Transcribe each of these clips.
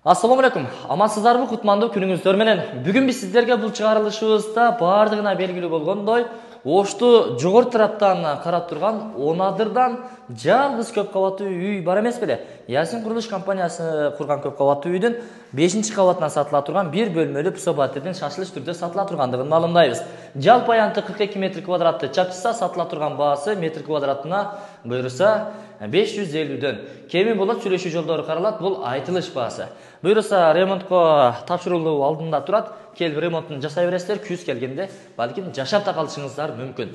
Assalamu алейкум. Амансыздарбы, кутмандуу күнүңүздөр менен. Бүгүн биз сиздерге бул чыгарылышыбызда бардыгына белгилүү болгондой, Ошту жогору тараптан карап турган 10 адырдан жалгыз көп кабаттуу үй бар эмес беле? Ясин курулуш компаниясы курган көп кабаттуу үйдүн 5-кабатынан сатыла турган бир бөлмөлүү псо-батирдин шашылыш түрдө сатыла тургандыгын маалымдайбыз. Жалпы аянты 42 метр квадратты чапчыса сатыла турган баасы метр квадратына буйруса 550дөн. Кеми болот, сүйлөшүү жолдору каралат, бул айтылыш баасы. Буйруса ремонтко тапшырылуу алдында турат. Келип ремонтун жасай бересиздер, күз келгенде балким жашап та калышыңыздар мүмкүн.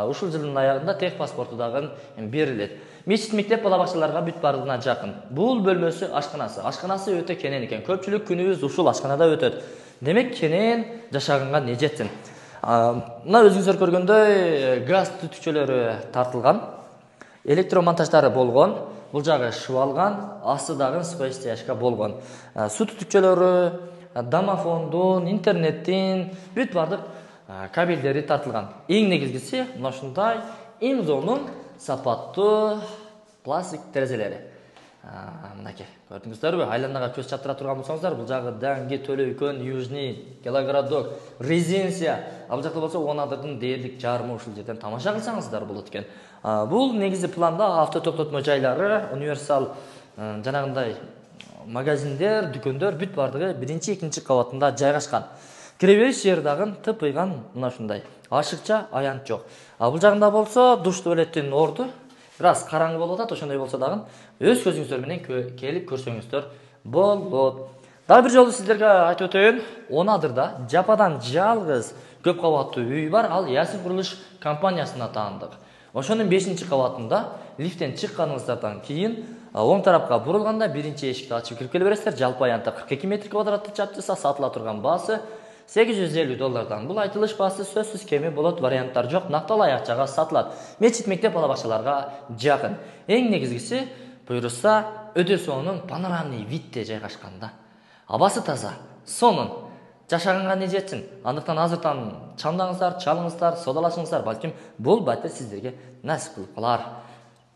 Ушул жылдын аягында тех паспорту дагы берилет. Мечит, мектеп, бала бакчаларга бүт бардыгына жакын. Бул бөлмөсү ашканасы. Ашканасы өтө кенен экен. Көпчүлүк күнүбүз ушул ашканада өтөт. Демек кенен жашаганга не жетсин. Мына өзүңүздөр көргөндөй газ түтүкчөлөрү тартылган. Электромонтаждары болгон. Бул жагы шыбалган, асты дагы спейстяшка болгон. Су түтүкчөлөрү, домофондун, интернеттин бүт бардык кабелдери тартылган. Эң негизгиси мына ушундай имзонун сапаттуу пластик терезелери. Мынакей, көрдүңүздөрбү? Айланага көз чаптыра турган болсоңуздар, бул жагы Данги, Төлөйкөн, Южный, Келогородок, Резиденция. Ал жакта болсо 10 адырдын дээрлик жарымы ушул жерден тамаша кылсаңыздар болот экен. Бул негизи планда авто токтотмо жайлары, универсал жанагындай магазиндер, дүкөндөр бүт бардыгы 1-2 кабатында жайгашкан. Кире бериш жери дагы тыпыйган мына ушундай. Ашыкча аянт жок. Бул жагында болсо душ туалеттин орду бир аз караңгы болуп атат, ошондой болсо дагы өз көзүңүздөр менен келип көрсөңүздөр болот. Дагы бир жолу сиздерге айтып өтөйүн, 10 адырда жападан жалгыз көп кабаттуу үй бар, ал Ясин курулуш компаниясына таандык. Ошонун 5-кабатында лифттен чыкканыңыздардан кийин оң тарапка бурулганда биринчи эшикти ачып кирип келе бересиздер. Жалпы аянты 42 метр квадратты чапчыса сатыла турган баасы $850. Бул айтылыш баасы сөзсүз кеми болот, варианттар жок, накталуу аякчага сатылат. Мечит, мектеп, бала бакчаларга жакын. Эң негизгиси буйруса өтө сонун панорамный видте жайгашканда. Абасы таза, сонун. Жашаганга не жетсин. Андыктан азыртан чамдаңыздар, чалыңыздар, содалашыңыздар, балким бул батир сиздерге насип кылып калар.